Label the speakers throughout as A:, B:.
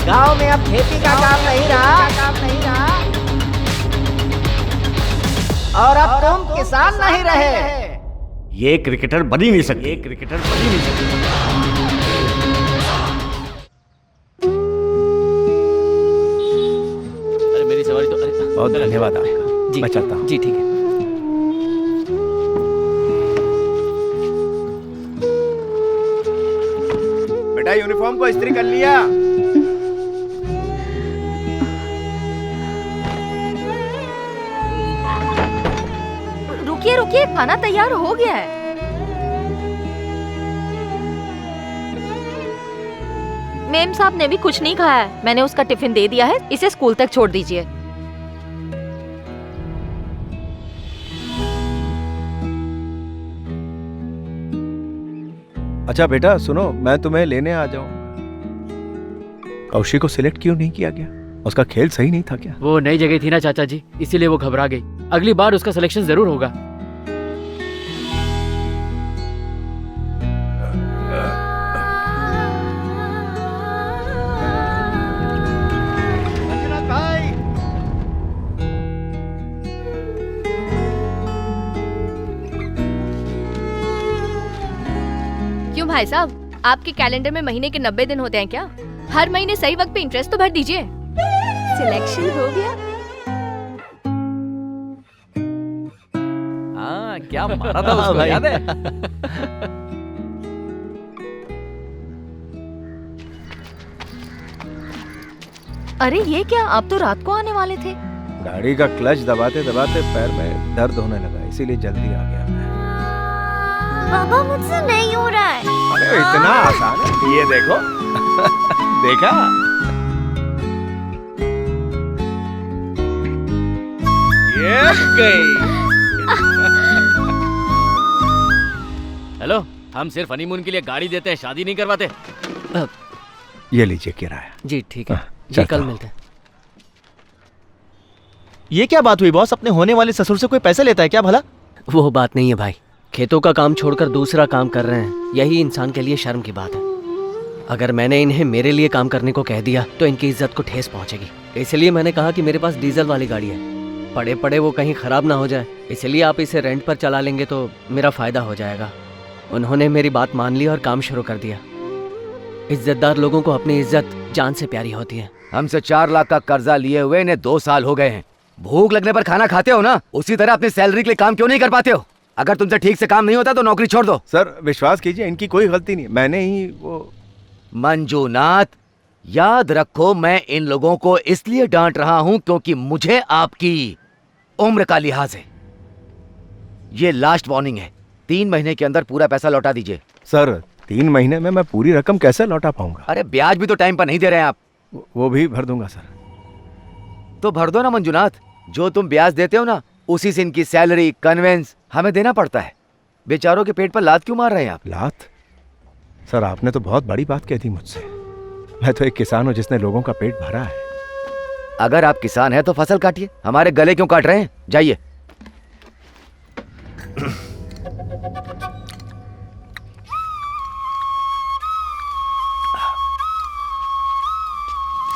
A: गांव में अब खेती का काम नहीं रहा और अब तुम किसान नहीं रहे।
B: ये क्रिकेटर बन ही नहीं सकते।
C: अरे मेरी सवारी तो
D: बहुत धन्यवाद आपका।
C: जी
D: मैं चलता हूँ।
C: जी ठीक है।
D: बेटा यूनिफॉर्म को इस्त्री कर लिया?
E: रुकिए रुकिए, खाना तैयार हो गया है। मेम साहब ने भी कुछ नहीं खाया है। मैंने उसका टिफिन दे दिया है, इसे स्कूल तक छोड़ दीजिए।
D: अच्छा बेटा सुनो, मैं तुम्हें लेने आ जाऊं। कौशिक को सिलेक्ट क्यों नहीं किया गया? उसका खेल सही नहीं था क्या?
C: वो नई जगह थी ना चाचा जी, इसीलिए वो घबरा गई। अगली बार उसका सिलेक्शन जरूर होगा।
E: क्यों भाई साहब, आपके कैलेंडर में महीने के 90 दिन होते हैं क्या? हर महीने सही वक्त पे इंटरेस्ट तो भर दीजिए। सिलेक्शन हो गया।
C: हाँ क्या मारा था उसको, याद है?
E: अरे ये क्या, आप तो रात को आने वाले थे।
D: गाड़ी का क्लच दबाते दबाते पैर में दर्द होने लगा, इसीलिए जल्दी आ गया मैं।
F: पापा मुझसे नहीं हो रहा है।
D: अरे इतना आसान है, ये देखो। देखा? ये गई।
C: हेलो, हम सिर्फ हनीमून के लिए गाड़ी देते हैं, शादी नहीं करवाते।
D: ये लीजिए किराया।
C: जी ठीक है, जी
D: चलता
C: कल
D: हूँ।
C: मिलते हैं।
G: ये क्या बात हुई बॉस? अपने होने वाले ससुर से कोई पैसे लेता है क्या भला?
C: वो बात नहीं है भाई, खेतों का काम छोड़कर दूसरा काम कर रहे हैं, यही इंसान के लिए शर्म की बात है। अगर मैंने इन्हें मेरे लिए काम करने को कह दिया तो इनकी इज्जत को ठेस पहुंचेगी। इसलिए मैंने कहा कि मेरे पास डीजल वाली गाड़ी है, पड़े पड़े वो कहीं खराब ना हो जाए, इसलिए आप इसे रेंट पर चला लेंगे तो मेरा फायदा हो जाएगा। उन्होंने मेरी बात मान ली और काम शुरू कर दिया। इज्जतदार लोगों को अपनी इज्जत जान से प्यारी होती है।
H: हमसे 4 लाख का कर्जा लिए हुए इन्हें 2 साल हो गए हैं। भूख लगने पर खाना खाते हो ना, उसी तरह अपनी सैलरी के लिए काम क्यों नहीं कर पाते हो? अगर तुमसे ठीक से काम नहीं होता तो नौकरी छोड़ दो।
D: सर विश्वास कीजिए, इनकी कोई गलती नहीं, मैंने ही वो।
H: मंजूनाथ, याद रखो मैं इन लोगों को इसलिए डांट रहा हूं क्योंकि मुझे आपकी उम्र का लिहाज है। ये लास्ट वार्निंग है, 3 महीने के अंदर पूरा पैसा लौटा दीजिए।
D: सर 3 महीने में मैं पूरी रकम कैसे लौटा पाऊंगा?
H: अरे ब्याज भी तो टाइम पर नहीं दे रहे हैं आप।
D: वो भी भर दूंगा सर।
H: तो भर दो ना मंजूनाथ, जो तुम ब्याज देते हो ना उसी से इनकी सैलरी कन्वेंस हमें देना पड़ता है। बेचारों के पेट पर लात क्यों मार रहे हैं आप?
D: लात? सर आपने तो बहुत बड़ी बात कह दी मुझसे। मैं तो एक किसान हूं जिसने लोगों का पेट भरा है।
H: अगर आप किसान हैं तो फसल काटिए, हमारे गले क्यों काट रहे हैं? जाइए।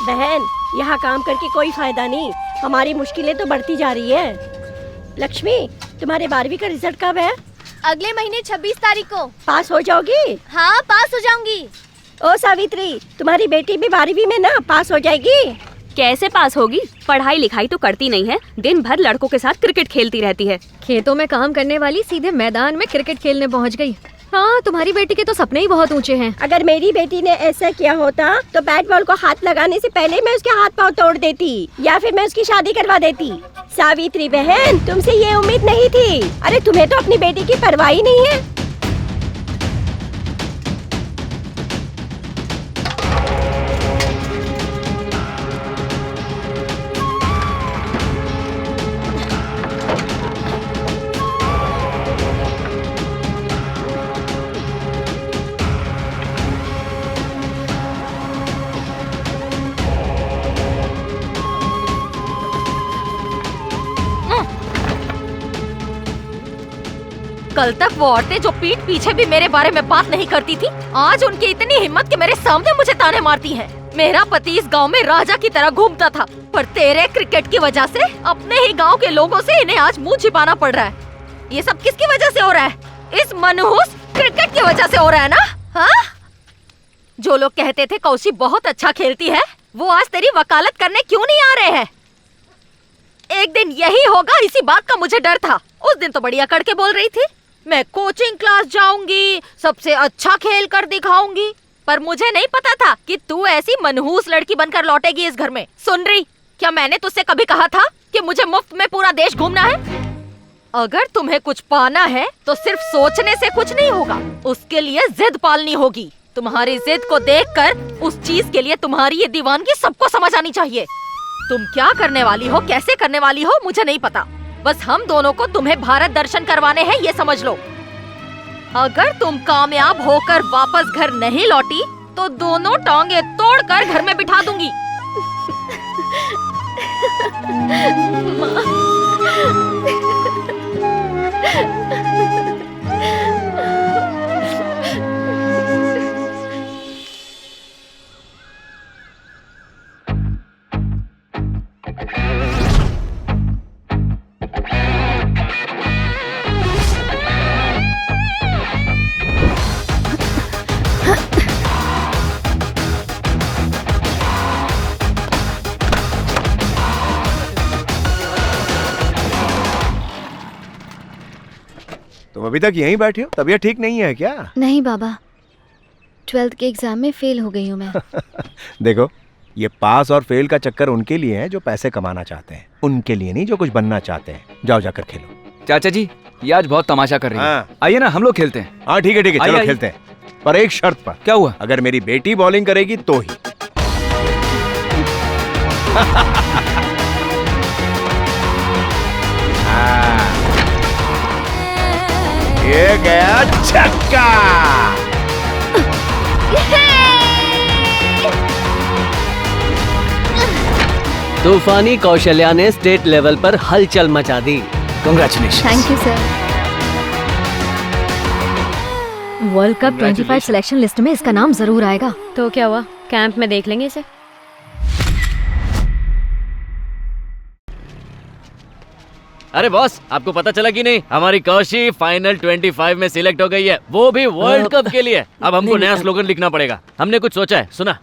F: बहन, यहाँ काम करके कोई फायदा नहीं, हमारी मुश्किलें तो बढ़ती जा रही है। लक्ष्मी, तुम्हारे 12वीं का रिजल्ट कब है?
E: अगले महीने 26 तारीख को।
F: पास हो जाओगी?
E: हाँ पास हो जाऊंगी।
F: ओ सावित्री, तुम्हारी बेटी भी 12वीं में ना, पास हो जाएगी।
I: कैसे पास होगी? पढ़ाई लिखाई तो करती नहीं है, दिन भर लड़कों के साथ क्रिकेट खेलती रहती है।
E: खेतों में काम करने वाली सीधे मैदान में क्रिकेट खेलने पहुंच गई। हाँ, तुम्हारी बेटी के तो सपने ही बहुत ऊंचे हैं।
F: अगर मेरी बेटी ने ऐसा किया होता तो बैट बॉल को हाथ लगाने से पहले मैं उसके हाथ पांव तोड़ देती या फिर मैं उसकी शादी करवा देती। सावित्री बहन, तुमसे ये उम्मीद नहीं थी। अरे तुम्हें तो अपनी बेटी की परवाह ही नहीं है।
E: कल तक वो औरतें जो पीठ पीछे भी मेरे बारे में बात नहीं करती थी, आज उनकी इतनी हिम्मत कि मेरे सामने मुझे ताने मारती हैं। मेरा पति इस गांव में राजा की तरह घूमता था, पर तेरे क्रिकेट की वजह से अपने ही गांव के लोगों से इन्हें आज मुंह छिपाना पड़ रहा है। ये सब किसकी वजह से हो रहा है? इस मनहूस क्रिकेट की वजह से हो रहा है ना? हाँ? जो लोग कहते थे कौशी बहुत अच्छा खेलती है, वो आज तेरी वकालत करने क्यों नहीं आ रहे हैं? एक दिन यही होगा, इसी बात का मुझे डर था। उस दिन तो बढ़िया करके बोल रही थी, मैं कोचिंग क्लास जाऊंगी, सबसे अच्छा खेल कर दिखाऊंगी, पर मुझे नहीं पता था कि तू ऐसी मनहूस लड़की बनकर लौटेगी इस घर में। सुन रही, क्या मैंने तुझसे कभी कहा था कि मुझे मुफ्त में पूरा देश घूमना है? अगर तुम्हें कुछ पाना है तो सिर्फ सोचने से कुछ नहीं होगा, उसके लिए जिद पालनी होगी। तुम्हारी जिद को देखकर उस चीज के लिए तुम्हारी ये दीवानगी सबको समझ आनी चाहिए। तुम क्या करने वाली हो, कैसे करने वाली हो, मुझे नहीं पता। बस हम दोनों को तुम्हें भारत दर्शन करवाने हैं, ये समझ लो। अगर तुम कामयाब होकर वापस घर नहीं लौटी तो दोनों टांगे तोड़कर घर में बिठा दूंगी।
D: तुम अभी तक यहीं बैठे हो? तबीयत ठीक नहीं है क्या?
J: नहीं बाबा, 12th के एग्जाम में फेल हो गई हूँ मैं।
D: देखो, ये पास और फेल का चक्कर उनके लिए है जो पैसे कमाना चाहते हैं, उनके लिए नहीं जो कुछ बनना चाहते हैं। जाओ जाकर खेलो।
K: चाचा जी, ये आज बहुत तमाशा कर रही है।
D: हाँ।
K: आइए ना, हम लोग खेलते हैं।
D: हाँ ठीक है ठीक है, चलो
K: आइए।
D: खेलते हैं, पर एक शर्त पर।
K: क्या हुआ?
D: अगर मेरी बेटी बॉलिंग करेगी तो ही। ये गया छक्का।
C: तूफानी कौशल्या ने स्टेट लेवल पर हलचल मचा दी।
K: Congratulation.
J: Thank you sir.
E: World cup 25 selection list में इसका नाम जरूर आएगा।
I: तो क्या हुआ, कैंप में देख लेंगे इसे।
C: अरे बॉस, आपको पता चला कि नहीं, हमारी कौशी फाइनल 25 में सिलेक्ट हो गई है, वो भी वर्ल्ड कप के लिए। अब हमको नया स्लोगन लिखना पड़ेगा। हमने कुछ सोचा है, सुना?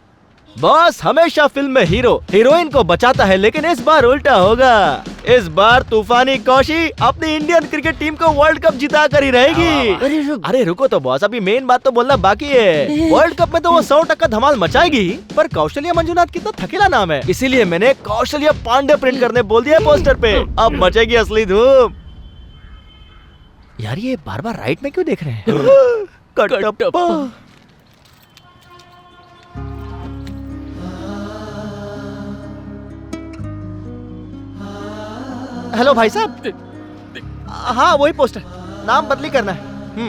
G: बॉस हमेशा फिल्म में हीरो हीरोइन को बचाता है, लेकिन इस बार उल्टा होगा। इस बार तूफानी कौशी अपनी इंडियन क्रिकेट टीम को वर्ल्ड कप जिता कर ही रहेगी। अरे रुको तो बॉस, अभी मेन बात तो बोलना बाकी है। वर्ल्ड कप में तो वो 100% धमाल मचाएगी, पर कौशल्या मंजुनाथ कितना थकेला नाम है, इसीलिए मैंने कौशल्या पांडे प्रिंट करने बोल दिया पोस्टर पे। अब मचेगी असली धूम। यार ये बार बार राइट में क्यों देख रहे हैं? कटप्पा। हेलो भाई साहब। हाँ वही पोस्टर, नाम बदली करना है।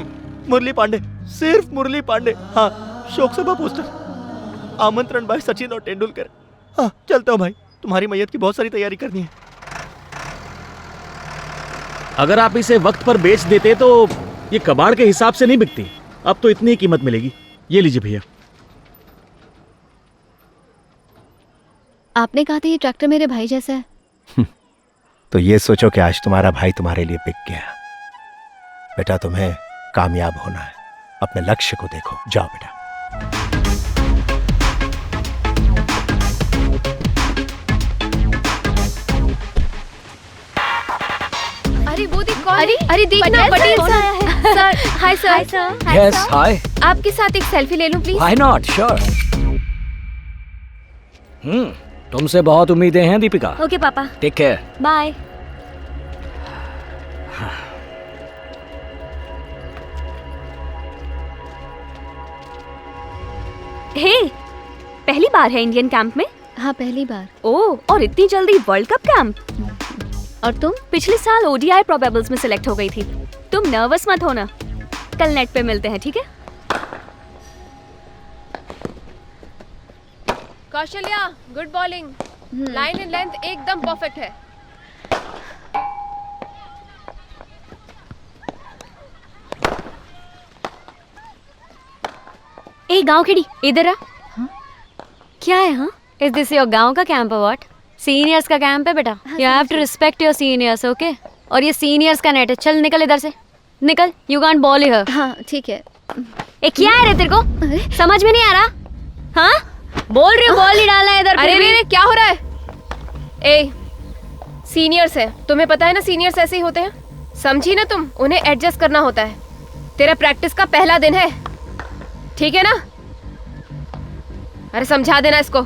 G: मुरली पांडे, सिर्फ मुरली पांडे। हाँ, शोक सभा पोस्टर, आमंत्रण भाई सचिन और तेंदुलकर। हाँ चलता हूँ भाई, तुम्हारी मैयत की बहुत सारी तैयारी करनी है।
B: अगर आप इसे वक्त पर बेच देते तो ये कबाड़ के हिसाब से नहीं बिकती। अब तो इतनी ही कीमत मिलेगी। ये लीजिए भैया।
J: आपने कहा था ये ट्रैक्टर मेरे भाई जैसा है।
D: तो ये सोचो कि आज तुम्हारा भाई तुम्हारे लिए बिक गया। बेटा तुम्हें कामयाब होना है, अपने लक्ष्य को देखो। जाओ बेटा।
E: अरे वो देख कौन? अरे देखना, पटेल सर आया है। Sir, hi sir.
K: यस, हाय।
E: आपके साथ एक सेल्फी ले लूं प्लीज?
K: Why not, sure. तुमसे बहुत उम्मीदें हैं दीपिका।
I: ओके पापा,
K: टेक केयर।
I: बाय। हे, पहली बार है इंडियन कैंप में?
J: हाँ पहली बार।
I: ओह, और इतनी जल्दी वर्ल्ड कप कैंप?
J: और तुम?
I: पिछले साल ओडीआई प्रोबेबल्स में सिलेक्ट हो गई थी। तुम नर्वस मत होना, कल नेट पे मिलते हैं, ठीक है?
E: Kaushalya, good bowling. Line and length एकदम परफेक्ट है।
I: ए गांव खेड़ी, इधर आ। क्या है? हाँ, इज दिस योर गांव का कैंप है? व्हाट? सीनियर्स का कैंप है बेटा। You have to respect your seniors, okay? और ये सीनियर्स का नेट है। चल निकल इधर से, निकल। You can't ball here.
J: हाँ ठीक है।
I: ए क्या है रे तेरे को? समझ में नहीं आ रहा? हाँ, बोल रही हूँ बॉल ही डालना है इधर।
L: अरे क्या हो रहा है? ए सीनियर्स है, तुम्हें पता है ना सीनियर्स ऐसे ही होते हैं। समझी ना तुम, उन्हें एडजस्ट करना होता है। तेरा प्रैक्टिस का पहला दिन है, ठीक है ना? अरे समझा देना इसको।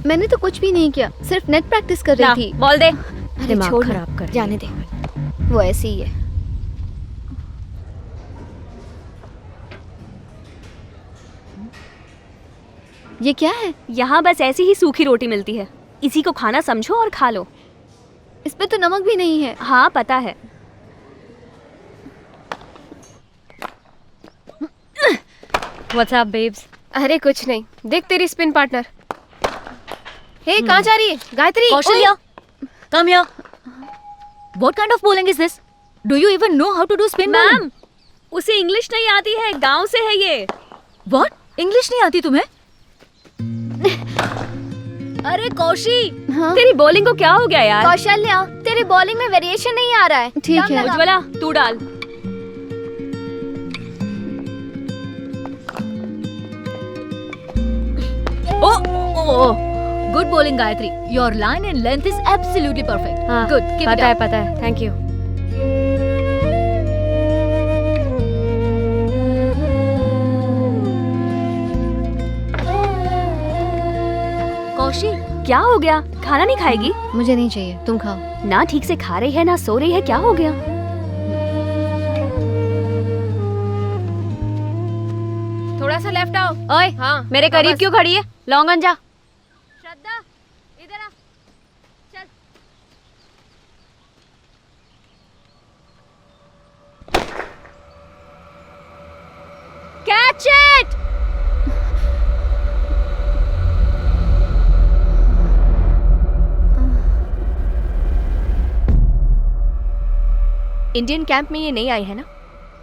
J: मैंने तो कुछ भी नहीं किया, सिर्फ नेट प्रैक्टिस कर रही थी।
I: बॉल दे।
J: अरे
I: दिमाग
J: छोड़
I: खराब कर।
J: जाने दे, वो ऐसे ही है। ये क्या है?
I: यहाँ बस ऐसी ही सूखी रोटी मिलती है, इसी को खाना समझो और खा लो।
J: इस पे तो नमक भी नहीं है।
I: हाँ पता है। What's up, babes?
L: अरे कुछ नहीं, देख तेरी स्पिन पार्टनर। हे कहाँ जा रही है Gayatri?
E: Kaushalya, come here. What kind of bowling is this? Do you even know how to do spin bowling?
I: Ma'am, उसे इंग्लिश नहीं आती है, गांव से है ये।
E: What? इंग्लिश नहीं आती तुम्हें? अरे कौशी,
J: हाँ?
I: तेरी बॉलिंग को क्या हो गया यार?
J: कौशल्या, तेरे बॉलिंग में वेरिएशन नहीं आ रहा है। ठीक है।
I: उज्ज्वला तू डाल।
E: Good bowling Gayatri. Your line and length is absolutely perfect.
I: हाँ,
E: गुड, कीप इट अप।
I: पता है। Thank you.
E: कौशी,
I: क्या हो गया? खाना नहीं खाएगी?
J: मुझे नहीं चाहिए, तुम खाओ।
I: ना ठीक से खा रही है ना सो रही है, क्या हो गया?
L: थोड़ा सा लेफ्ट आओ।
I: ओए,
L: हाँ,
I: मेरे करीब
L: बस।
I: क्यों खड़ी है? लौंगन जा। श्रद्धा, इधर आ। चल। Catch it.
L: इंडियन कैंप में ये नहीं आई है ना?